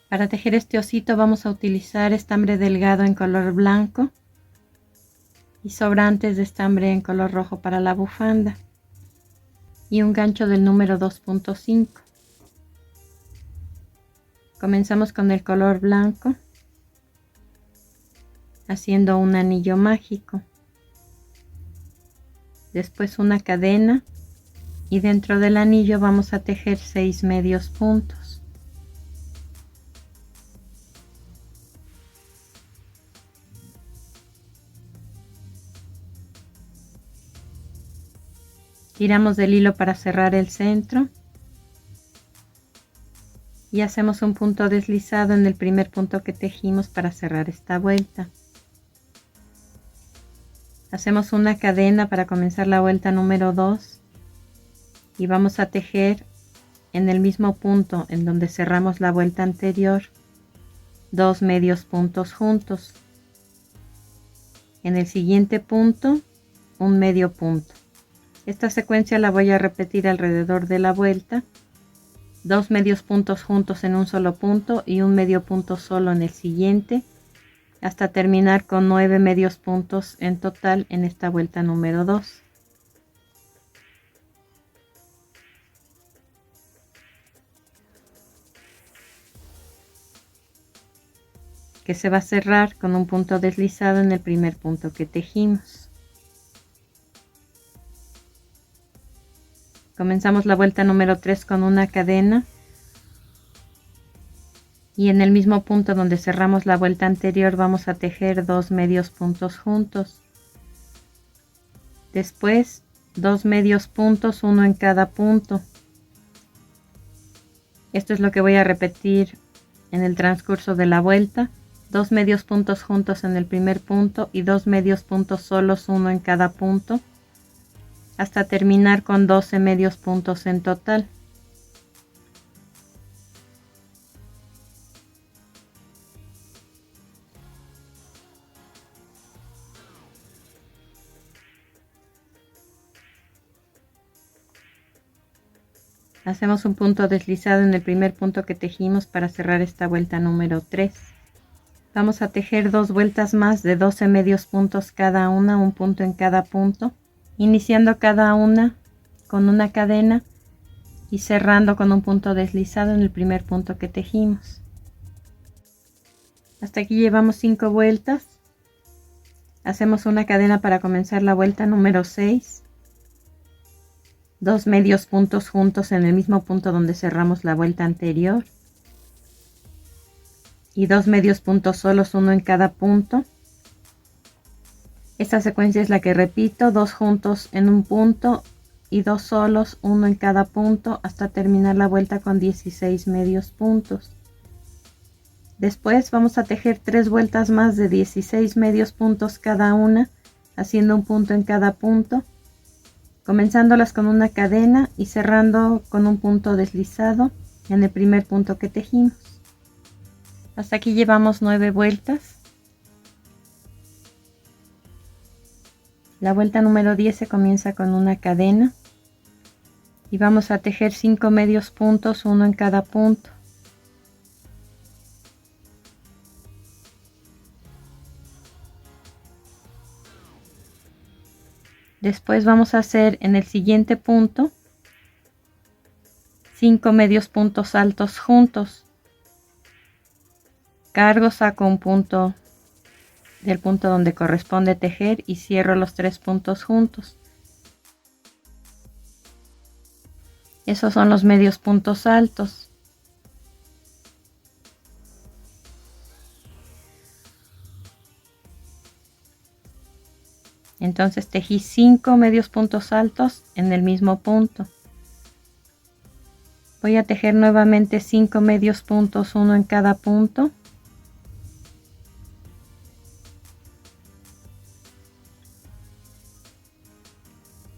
Para tejer este osito vamos a utilizar estambre delgado en color blanco y sobrantes de estambre en color rojo para la bufanda y un gancho del número 2.5. Comenzamos con el color blanco haciendo un anillo mágico, después una cadena y dentro del anillo vamos a tejer 6 medios puntos. Tiramos del hilo para cerrar el centro y hacemos un punto deslizado en el primer punto que tejimos para cerrar esta vuelta. Hacemos una cadena para comenzar la vuelta número 2 y vamos a tejer en el mismo punto en donde cerramos la vuelta anterior 2 medios puntos juntos. En el siguiente punto un medio punto. Esta secuencia la voy a repetir alrededor de la vuelta, 2 medios puntos juntos en un solo punto y un medio punto solo en el siguiente, hasta terminar con 9 medios puntos en total en esta vuelta número 2. Que se va a cerrar con un punto deslizado en el primer punto que tejimos. Comenzamos la vuelta número 3 con una cadena y en el mismo punto donde cerramos la vuelta anterior vamos a tejer 2 medios puntos juntos. Después 2 medios puntos, uno en cada punto. Esto es lo que voy a repetir en el transcurso de la vuelta. 2 medios puntos juntos en el primer punto y 2 medios puntos solos, uno en cada punto, hasta terminar con 12 medios puntos en total. Hacemos un punto deslizado en el primer punto que tejimos para cerrar esta vuelta número 3. Vamos a tejer 2 vueltas más de 12 medios puntos cada una, un punto en cada punto, iniciando cada una con una cadena y cerrando con un punto deslizado en el primer punto que tejimos. Hasta aquí llevamos 5 vueltas. Hacemos una cadena para comenzar la vuelta número 6. 2 medios puntos juntos en el mismo punto donde cerramos la vuelta anterior y 2 medios puntos solos, uno en cada punto. Esta secuencia es la que repito, 2 juntos en un punto y 2 solos, uno en cada punto, hasta terminar la vuelta con 16 medios puntos. Después vamos a tejer 3 vueltas más de 16 medios puntos cada una, haciendo un punto en cada punto, comenzándolas con una cadena y cerrando con un punto deslizado en el primer punto que tejimos. Hasta aquí llevamos 9 vueltas. La vuelta número 10 se comienza con una cadena y vamos a tejer 5 medios puntos, uno en cada punto. Después vamos a hacer en el siguiente punto 5 medios puntos altos juntos. Cargo, saco un punto del punto donde corresponde tejer y cierro los 3 puntos juntos. Esos son los medios puntos altos. Entonces tejí 5 medios puntos altos en el mismo punto. Voy a tejer nuevamente 5 medios puntos, uno en cada punto.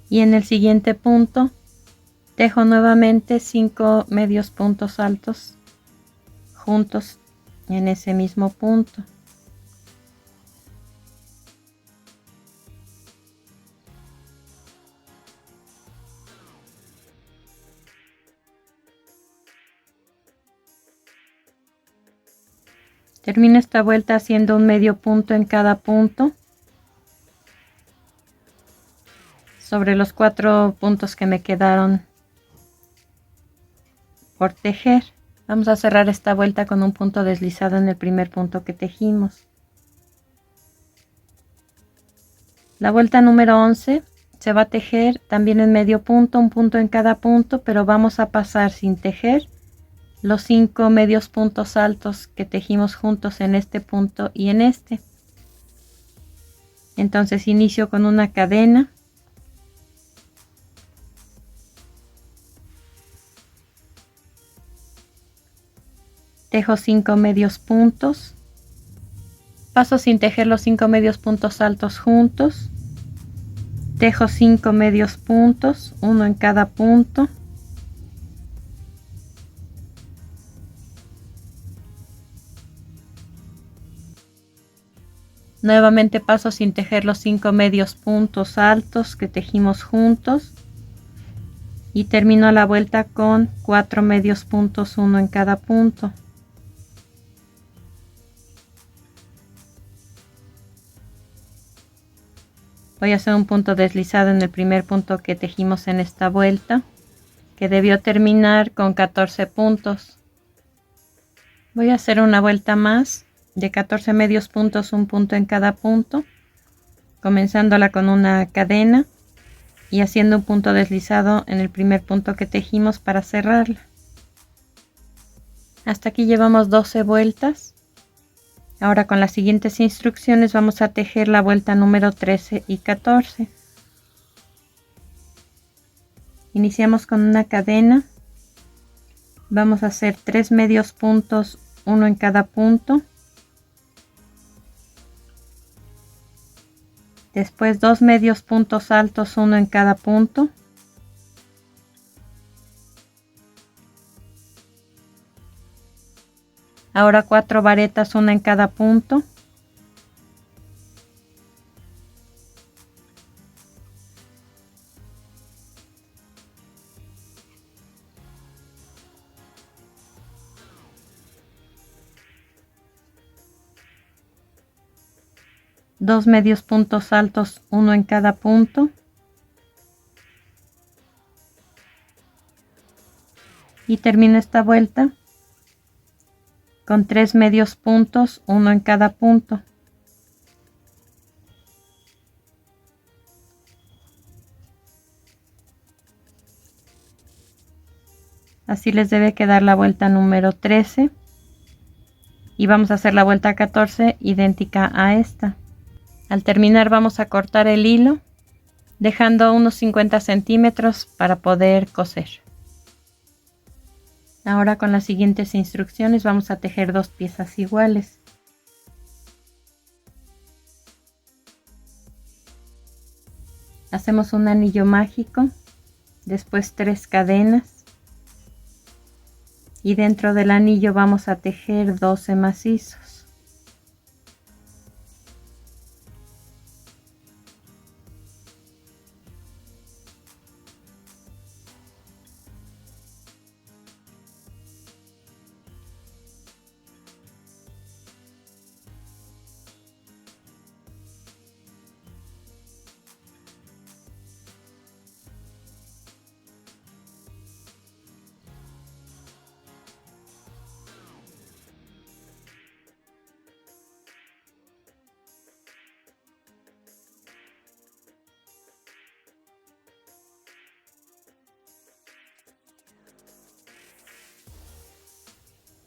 Y en el siguiente punto tejo nuevamente 5 medios puntos altos juntos en ese mismo punto. Termino esta vuelta haciendo un medio punto en cada punto sobre los 4 puntos que me quedaron por tejer. Vamos a cerrar esta vuelta con un punto deslizado en el primer punto que tejimos. La vuelta número 11 se va a tejer también en medio punto, un punto en cada punto, pero vamos a pasar sin tejer los 5 medios puntos altos que tejimos juntos en este punto y en este. Entonces inicio con una cadena, tejo 5 medios puntos, paso sin tejer los 5 medios puntos altos juntos, tejo 5 medios puntos, uno en cada punto, nuevamente paso sin tejer los 5 medios puntos altos que tejimos juntos y termino la vuelta con 4 medios puntos, uno en cada punto. Voy a hacer un punto deslizado en el primer punto que tejimos en esta vuelta, que debió terminar con 14 puntos. Voy a hacer una vuelta más de 14 medios puntos, un punto en cada punto, comenzándola con una cadena y haciendo un punto deslizado en el primer punto que tejimos para cerrarla. Hasta aquí llevamos 12 vueltas. Ahora con las siguientes instrucciones vamos a tejer la vuelta número 13 y 14. Iniciamos con una cadena. Vamos a hacer 3 medios puntos, uno en cada punto. Después 2 medios puntos altos, uno en cada punto. Ahora 4 varetas, una en cada punto. Dos medios puntos altos, uno en cada punto. Y termino esta vuelta con 3 medios puntos, uno en cada punto. Así les debe quedar la vuelta número 13. Y vamos a hacer la vuelta 14 idéntica a esta. Al terminar vamos a cortar el hilo, dejando unos 50 centímetros para poder coser. Ahora con las siguientes instrucciones vamos a tejer 2 piezas iguales. Hacemos un anillo mágico, después 3 cadenas y dentro del anillo vamos a tejer 12 macizos.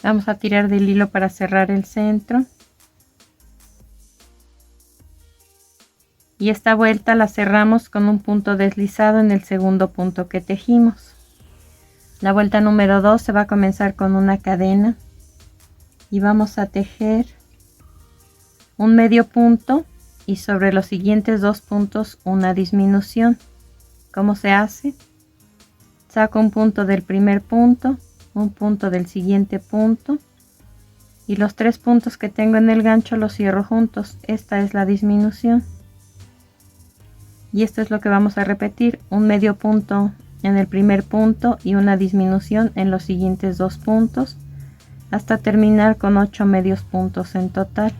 Vamos a tirar del hilo para cerrar el centro. Y esta vuelta la cerramos con un punto deslizado en el segundo punto que tejimos. La vuelta número 2 se va a comenzar con una cadena y vamos a tejer un medio punto y sobre los siguientes 2 puntos una disminución. ¿Cómo se hace? Saco un punto del primer punto, un punto del siguiente punto y los 3 puntos que tengo en el gancho los cierro juntos. Esta es la disminución. Y esto es lo que vamos a repetir, un medio punto en el primer punto y una disminución en los siguientes 2 puntos hasta terminar con 8 medios puntos en total.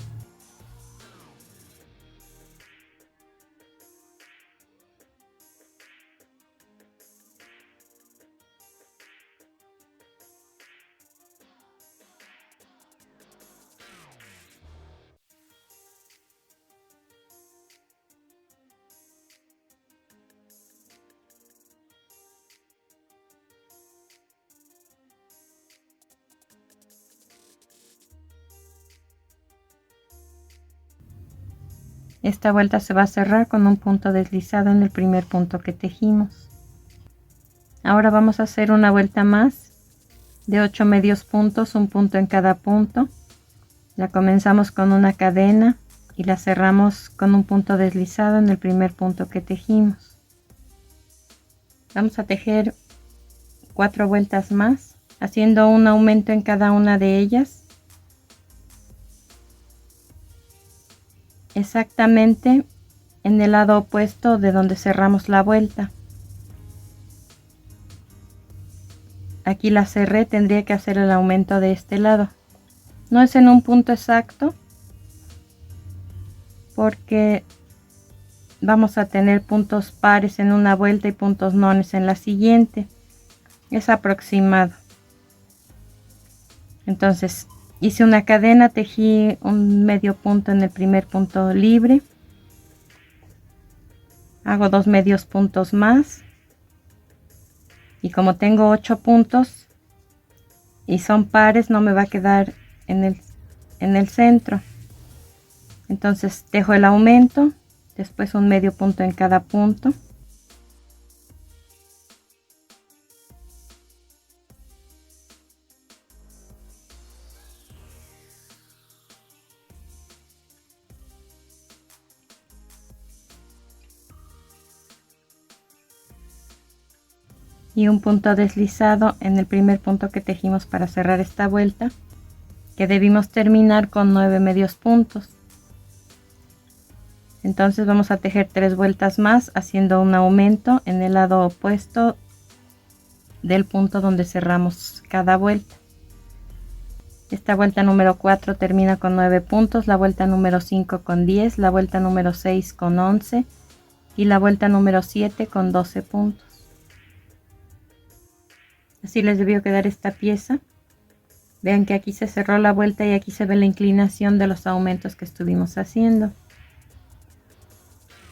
Esta vuelta se va a cerrar con un punto deslizado en el primer punto que tejimos. Ahora vamos a hacer una vuelta más de 8 medios puntos, un punto en cada punto. La comenzamos con una cadena y la cerramos con un punto deslizado en el primer punto que tejimos. Vamos a tejer 4 vueltas más, haciendo un aumento en cada una de ellas. Exactamente en el lado opuesto de donde cerramos la vuelta. Aquí la cerré, tendría que hacer el aumento de este lado. No es en un punto exacto porque vamos a tener puntos pares en una vuelta y puntos nones en la siguiente. Es aproximado. Entonces hice una cadena, tejí un medio punto en el primer punto libre, hago 2 medios puntos más y como tengo 8 puntos y son pares no me va a quedar en el centro. Entonces tejo el aumento, después un medio punto en cada punto. Y un punto deslizado en el primer punto que tejimos para cerrar esta vuelta, que debimos terminar con 9 medios puntos. Entonces vamos a tejer 3 vueltas más haciendo un aumento en el lado opuesto del punto donde cerramos cada vuelta. Esta vuelta número 4 termina con 9 puntos, la vuelta número 5 con 10, la vuelta número 6 con 11 y la vuelta número 7 con 12 puntos. Así les debió quedar esta pieza. Vean que aquí se cerró la vuelta y aquí se ve la inclinación de los aumentos que estuvimos haciendo.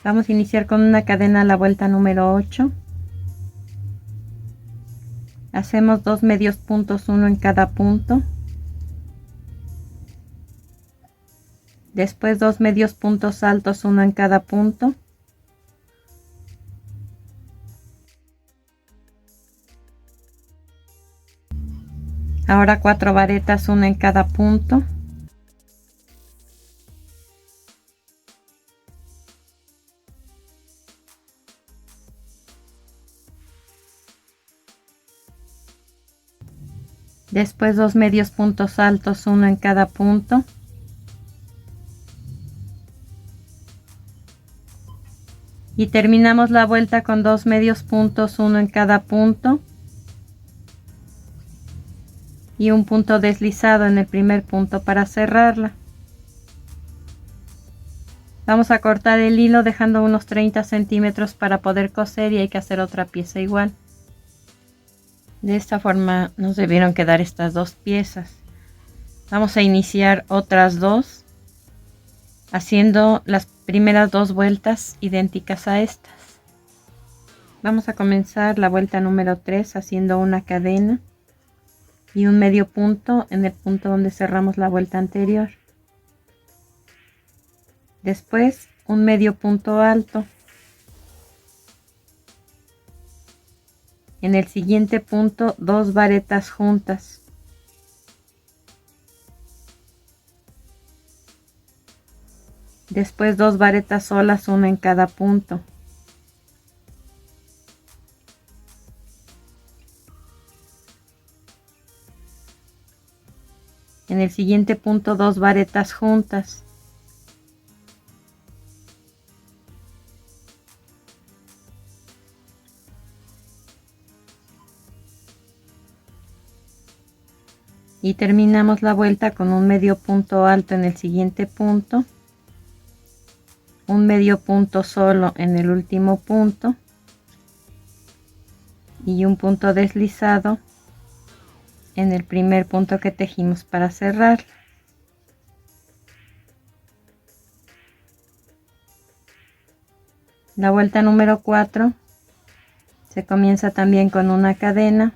Vamos a iniciar con una cadena a la vuelta número 8. Hacemos 2 medios puntos, uno en cada punto. Después 2 medios puntos altos, uno en cada punto. Ahora 4 varetas, una en cada punto. Después 2 medios puntos altos, uno en cada punto. Y terminamos la vuelta con 2 medios puntos, uno en cada punto. Y un punto deslizado en el primer punto para cerrarla. Vamos a cortar el hilo dejando unos 30 centímetros para poder coser y hay que hacer otra pieza igual. De esta forma nos debieron quedar estas dos piezas. Vamos a iniciar otras dos haciendo las primeras 2 vueltas idénticas a estas. Vamos a comenzar la vuelta número 3 haciendo una cadena y un medio punto en el punto donde cerramos la vuelta anterior. Después un medio punto alto. En el siguiente punto, 2 varetas juntas. Después 2 varetas solas, una en cada punto. En el siguiente punto, 2 varetas juntas. Y terminamos la vuelta con un medio punto alto en el siguiente punto, un medio punto solo en el último punto y un punto deslizado en el primer punto que tejimos para cerrar. La vuelta número 4 se comienza también con una cadena.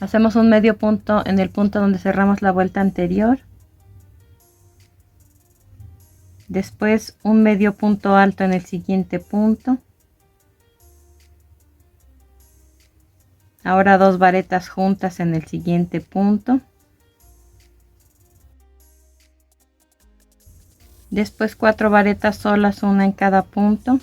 Hacemos un medio punto en el punto donde cerramos la vuelta anterior. Después un medio punto alto en el siguiente punto. Ahora 2 varetas juntas en el siguiente punto. Después 4 varetas solas, una en cada punto.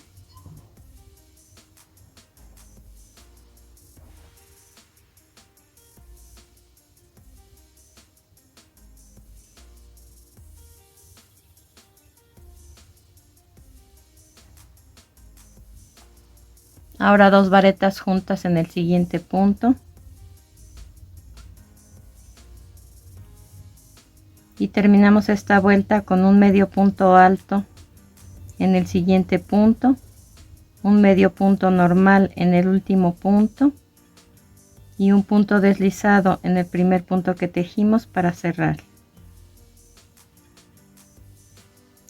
Ahora 2 varetas juntas en el siguiente punto. Y terminamos esta vuelta con un medio punto alto en el siguiente punto, un medio punto normal en el último punto y un punto deslizado en el primer punto que tejimos para cerrar.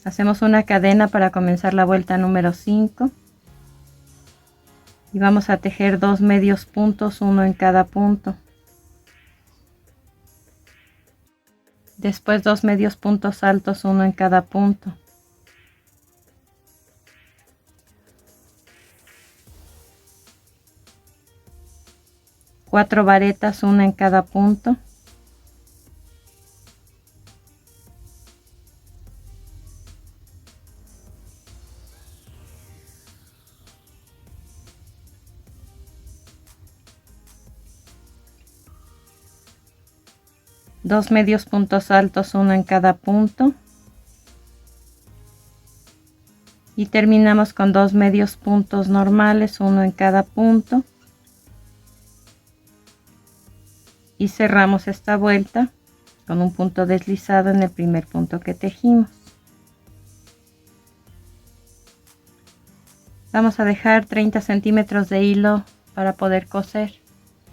Hacemos una cadena para comenzar la vuelta número 5 y vamos a tejer 2 medios puntos, uno en cada punto. Después 2 medios puntos altos, uno en cada punto. Cuatro varetas, una en cada punto. Dos medios puntos altos, uno en cada punto. Y terminamos con 2 medios puntos normales, uno en cada punto. Y cerramos esta vuelta con un punto deslizado en el primer punto que tejimos. Vamos a dejar 30 centímetros de hilo para poder coser.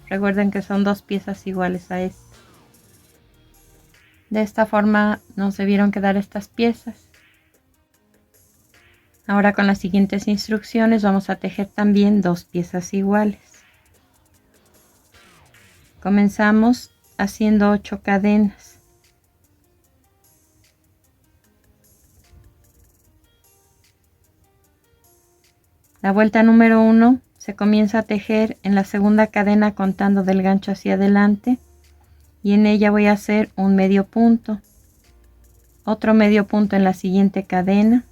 Recuerden que son 2 piezas iguales a esta. De esta forma nos debieron quedar estas piezas. Ahora con las siguientes instrucciones vamos a tejer también 2 piezas iguales. Comenzamos haciendo 8 cadenas. La vuelta número 1 se comienza a tejer en la segunda cadena contando del gancho hacia adelante y en ella voy a hacer un medio punto, otro medio punto en la siguiente cadena,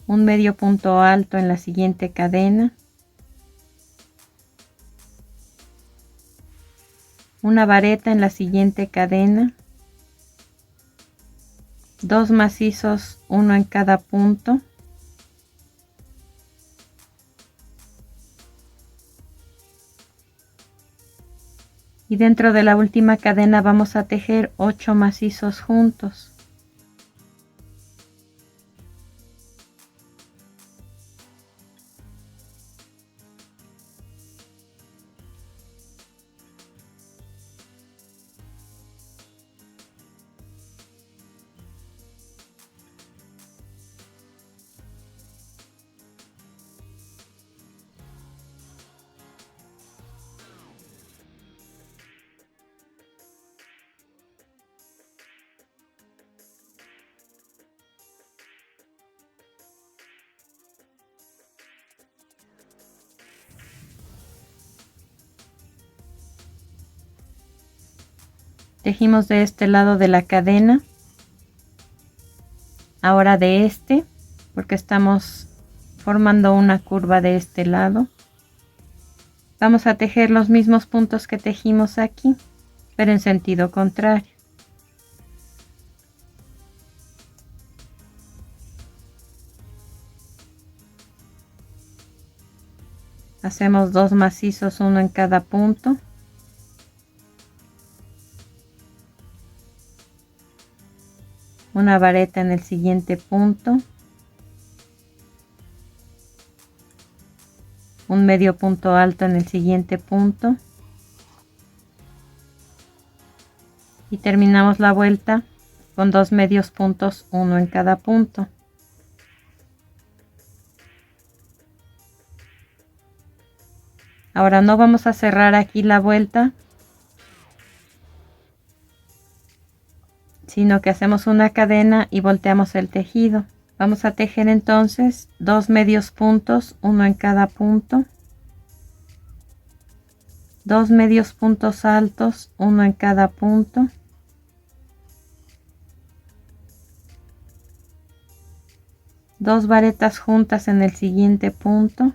un medio punto alto en la siguiente cadena, una vareta en la siguiente cadena, 2 macizos, uno en cada punto, y dentro de la última cadena vamos a tejer 8 macizos juntos. Tejimos de este lado de la cadena, ahora de este, porque estamos formando una curva de este lado. Vamos a tejer los mismos puntos que tejimos aquí, pero en sentido contrario. Hacemos 2 macizos, uno en cada punto. Una vareta en el siguiente punto. Un medio punto alto en el siguiente punto. Y terminamos la vuelta con 2 medios puntos, uno en cada punto. Ahora no vamos a cerrar aquí la vuelta, sino que hacemos una cadena y volteamos el tejido. Vamos a tejer entonces 2 medios puntos, uno en cada punto. 2 medios puntos altos, uno en cada punto. Dos varetas juntas en el siguiente punto.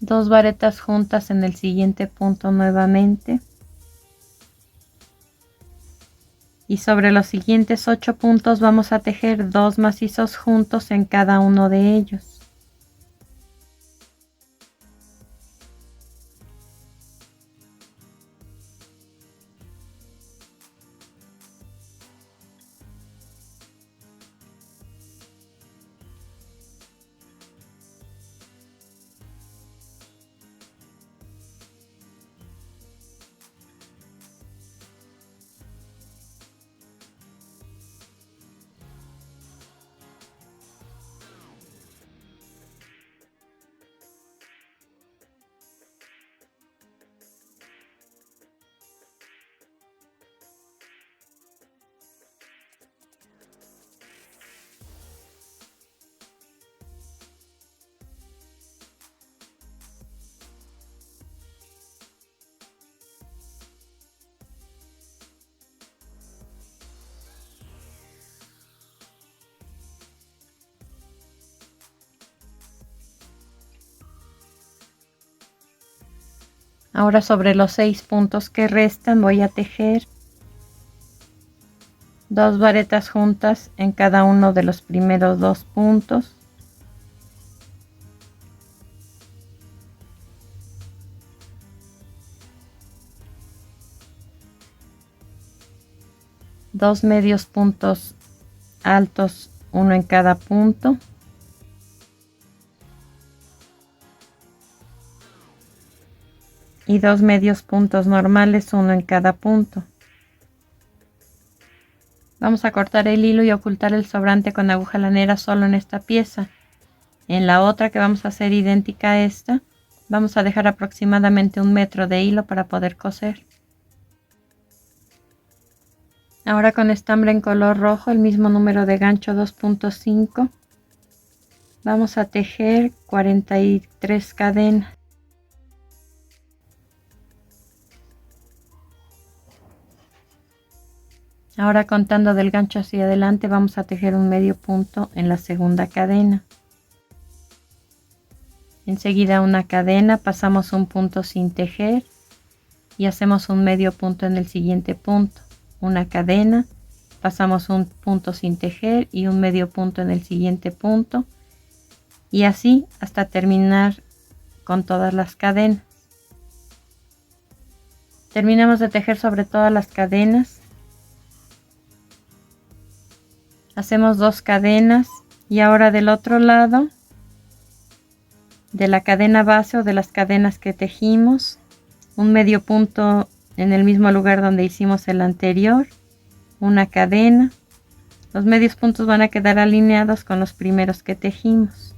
Dos varetas juntas en el siguiente punto nuevamente. Y sobre los siguientes 8 puntos vamos a tejer 2 macizos juntos en cada uno de ellos. Ahora sobre los 6 puntos que restan voy a tejer 2 varetas juntas en cada uno de los primeros 2 puntos. Dos medios puntos altos, uno en cada punto. Y 2 medios puntos normales, uno en cada punto. Vamos a cortar el hilo y ocultar el sobrante con aguja lanera solo en esta pieza. En la otra, que vamos a hacer idéntica a esta, vamos a dejar aproximadamente 1 metro de hilo para poder coser. Ahora con estambre en color rojo, el mismo número de gancho 2.5, vamos a tejer 43 cadenas. Ahora contando del gancho hacia adelante vamos a tejer un medio punto en la segunda cadena. Enseguida una cadena, pasamos un punto sin tejer y hacemos un medio punto en el siguiente punto. Una cadena, pasamos un punto sin tejer y un medio punto en el siguiente punto. Y así hasta terminar con todas las cadenas. Terminamos de tejer sobre todas las cadenas. Hacemos 2 cadenas y ahora del otro lado de la cadena base o de las cadenas que tejimos, un medio punto en el mismo lugar donde hicimos el anterior, una cadena. Los medios puntos van a quedar alineados con los primeros que tejimos.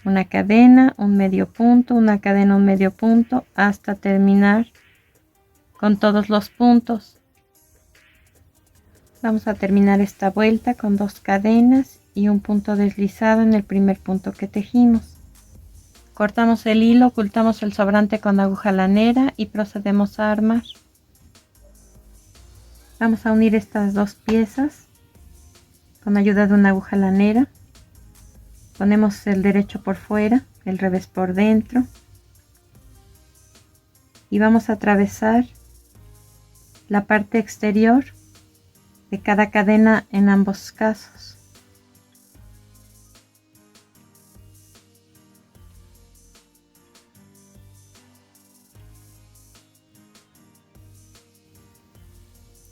Una cadena, un medio punto, una cadena, un medio punto, hasta terminar con todos los puntos. Vamos a terminar esta vuelta con 2 cadenas y un punto deslizado en el primer punto que tejimos. Cortamos el hilo, ocultamos el sobrante con aguja lanera y procedemos a armar. Vamos a unir estas 2 piezas con ayuda de una aguja lanera. Ponemos el derecho por fuera, el revés por dentro y vamos a atravesar la parte exterior de cada cadena en ambos casos.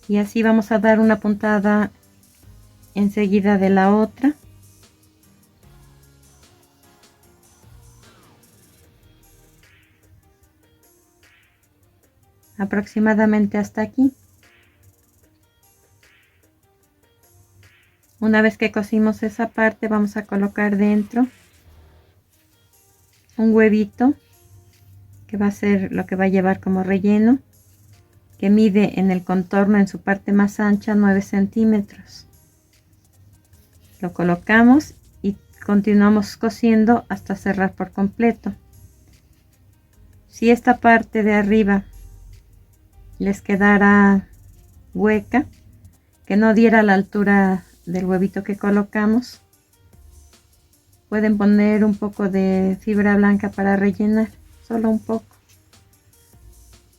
Y así vamos a dar una puntada enseguida de la otra. Aproximadamente hasta aquí. Una vez que cosimos esa parte, vamos a colocar dentro un huevito que va a ser lo que va a llevar como relleno, que mide en el contorno en su parte más ancha 9 centímetros. Lo colocamos y continuamos cosiendo hasta cerrar por completo. Si esta parte de arriba les quedara hueca, que no diera la altura del huevito que colocamos, pueden poner un poco de fibra blanca para rellenar, solo un poco,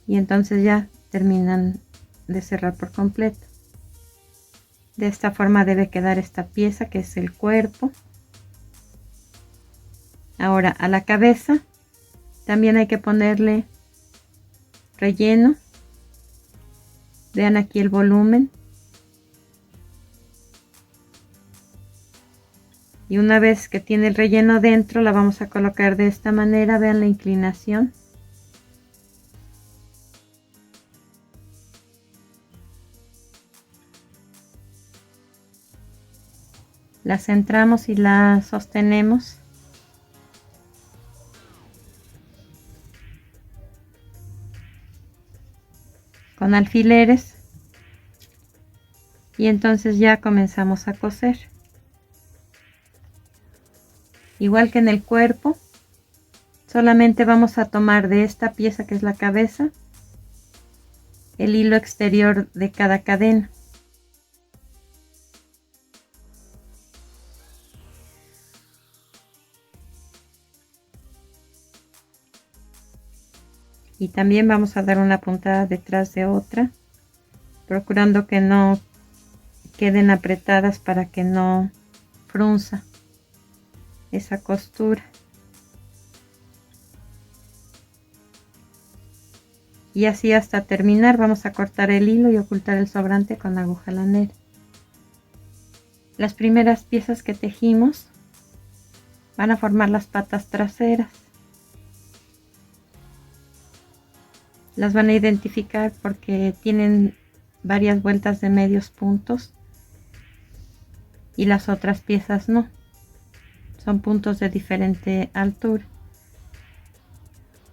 y entonces ya terminan de cerrar por completo. De esta forma debe quedar esta pieza, que es el cuerpo. Ahora a la cabeza también hay que ponerle relleno. Vean aquí el volumen. Y una vez que tiene el relleno dentro, la vamos a colocar de esta manera. Vean la inclinación. La centramos y la sostenemos. Con alfileres. Y entonces ya comenzamos a coser. Igual que en el cuerpo, solamente vamos a tomar de esta pieza, que es la cabeza, el hilo exterior de cada cadena. Y también vamos a dar una puntada detrás de otra, procurando que no queden apretadas para que no frunza esa costura. Y así hasta terminar. Vamos a cortar el hilo y ocultar el sobrante con aguja lanera. Las primeras piezas que tejimos van a formar las patas traseras. Las van a identificar porque tienen varias vueltas de medios puntos y las otras piezas no. Son puntos de diferente altura.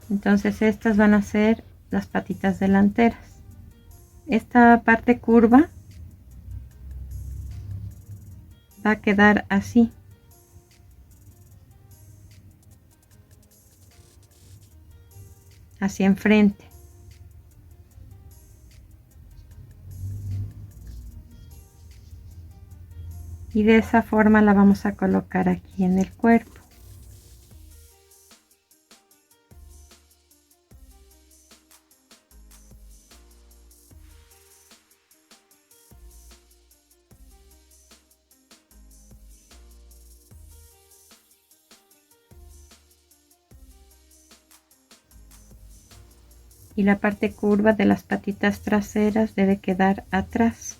Entonces estas van a ser las patitas delanteras. Esta parte curva va a quedar así. Hacia enfrente. Y de esa forma la vamos a colocar aquí en el cuerpo. Y la parte curva de las patitas traseras debe quedar atrás.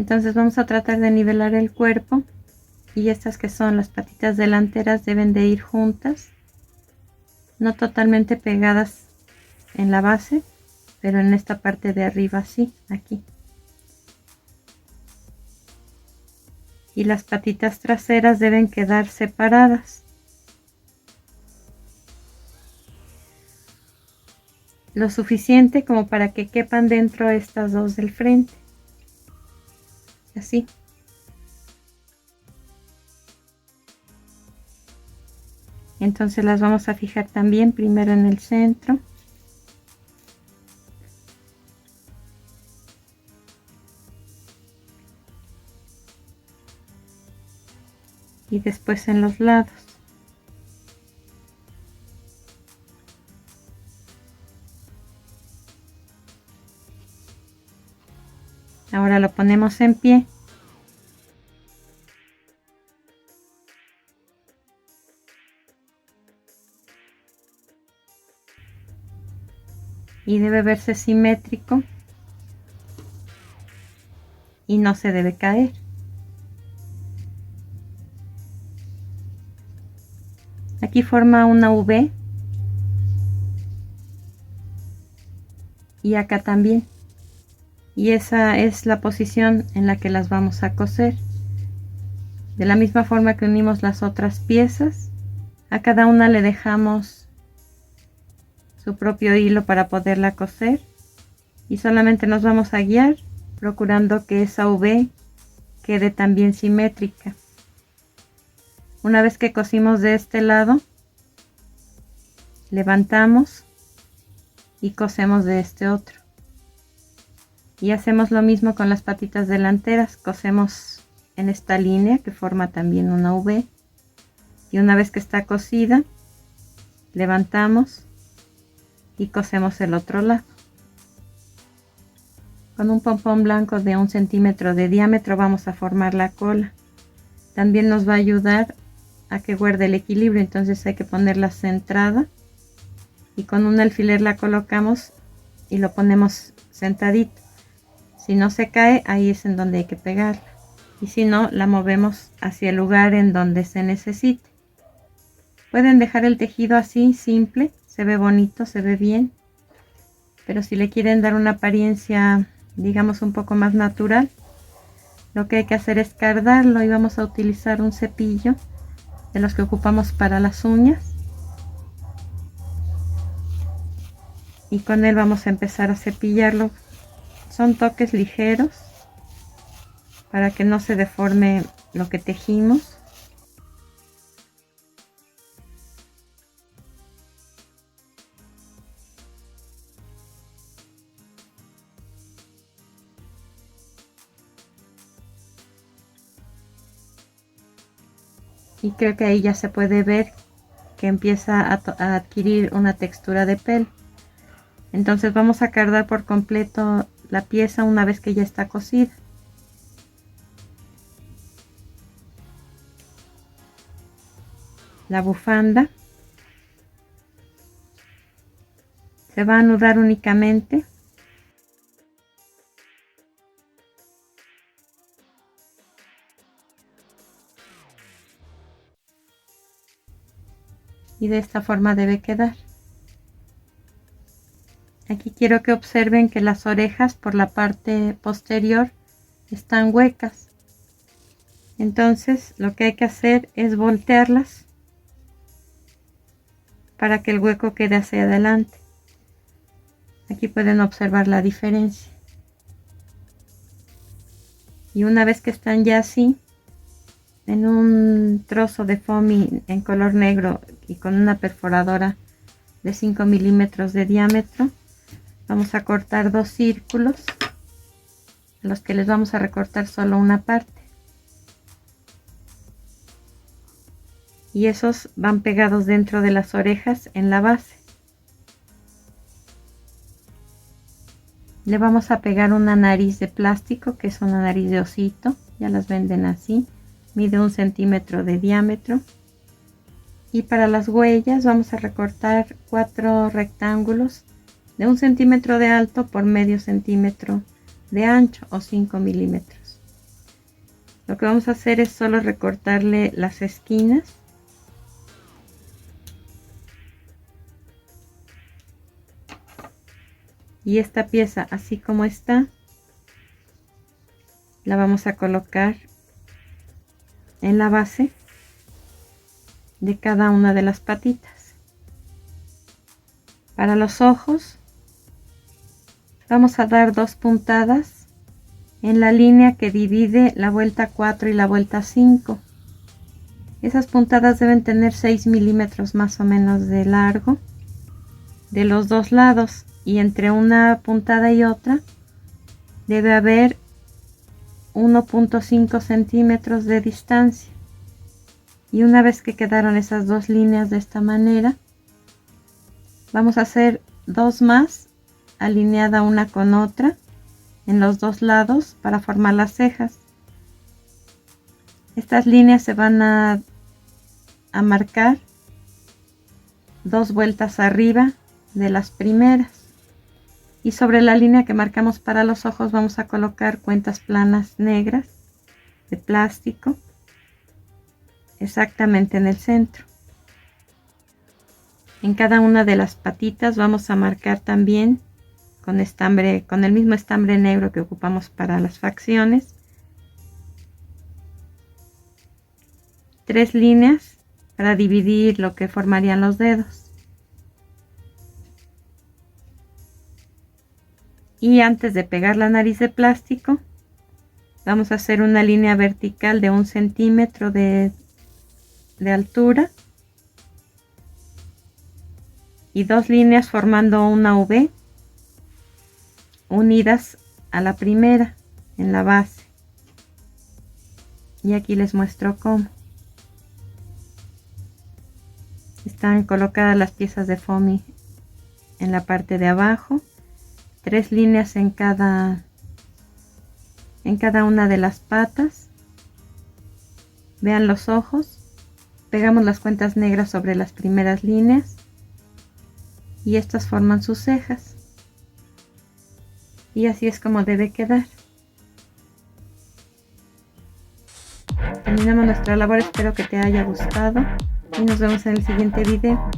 Entonces vamos a tratar de nivelar el cuerpo, y estas que son las patitas delanteras deben de ir juntas, no totalmente pegadas en la base, pero en esta parte de arriba sí, aquí. Y las patitas traseras deben quedar separadas, lo suficiente como para que quepan dentro estas dos del frente, así. Entonces las vamos a fijar también primero en el centro. Y después en los lados. Ahora lo ponemos en pie. Y debe verse simétrico. Y no se debe caer. Aquí forma una V. Y acá también. Y esa es la posición en la que las vamos a coser. De la misma forma que unimos las otras piezas, a cada una le dejamos su propio hilo para poderla coser, y solamente nos vamos a guiar procurando que esa V quede también simétrica. Una vez que cosimos de este lado, levantamos y cosemos de este otro. Y hacemos lo mismo con las patitas delanteras, cosemos en esta línea que forma también una V, y una vez que está cosida, levantamos y cosemos el otro lado. Con un pompón blanco de 1 centímetro de diámetro vamos a formar la cola. También nos va a ayudar a que guarde el equilibrio, entonces hay que ponerla centrada, y con un alfiler la colocamos y lo ponemos sentadito. Si no se cae, ahí es en donde hay que pegarla, y si no, la movemos hacia el lugar en donde se necesite. Pueden dejar el tejido así, simple, se ve bonito, se ve bien, pero si le quieren dar una apariencia, digamos, un poco más natural, lo que hay que hacer es cardarlo, y vamos a utilizar un cepillo de los que ocupamos para las uñas, y con él vamos a empezar a cepillarlo. Son toques ligeros para que no se deforme lo que tejimos. Y creo que ahí ya se puede ver que empieza a adquirir una textura de pelo. Entonces vamos a cardar por completo la pieza una vez que ya está cosida. La bufanda se va a anudar únicamente. Y de esta forma debe quedar. Aquí quiero que observen que las orejas por la parte posterior están huecas. Entonces lo que hay que hacer es voltearlas para que el hueco quede hacia adelante. Aquí pueden observar la diferencia. Y una vez que están ya así, en un trozo de foamy en color negro y con una perforadora de 5 milímetros de diámetro, vamos a cortar 2 círculos, a los que les vamos a recortar solo una parte, y esos van pegados dentro de las orejas en la base. Le vamos a pegar una nariz de plástico, que es una nariz de osito, ya las venden así, mide 1 centímetro de diámetro. Y para las huellas vamos a recortar 4 rectángulos de 1 centímetro de alto por medio centímetro de ancho, o 5 milímetros. Lo que vamos a hacer es solo recortarle las esquinas. Y esta pieza, así como está, la vamos a colocar en la base de cada una de las patitas. Para los ojos vamos a dar 2 puntadas en la línea que divide la vuelta 4 y la vuelta 5. Esas puntadas deben tener 6 milímetros más o menos de largo de los dos lados, y entre una puntada y otra debe haber 1.5 centímetros de distancia. Y una vez que quedaron esas dos líneas de esta manera, vamos a hacer 2 más alineada una con otra en los dos lados para formar las cejas. Estas líneas se van a marcar 2 vueltas arriba de las primeras, y sobre la línea que marcamos para los ojos vamos a colocar cuentas planas negras de plástico exactamente en el centro. En cada una de las patitas vamos a marcar también con estambre, con el mismo estambre negro que ocupamos para las facciones, 3 líneas para dividir lo que formarían los dedos. Y antes de pegar la nariz de plástico, vamos a hacer una línea vertical de 1 centímetro de altura y 2 líneas formando una V unidas a la primera en la base. Y aquí les muestro cómo están colocadas las piezas de foamy en la parte de abajo, 3 líneas en cada una de las patas. Vean los ojos, pegamos las cuentas negras sobre las primeras líneas y estas forman sus cejas, y así es como debe quedar. Terminamos nuestra labor, espero que te haya gustado y nos vemos en el siguiente video.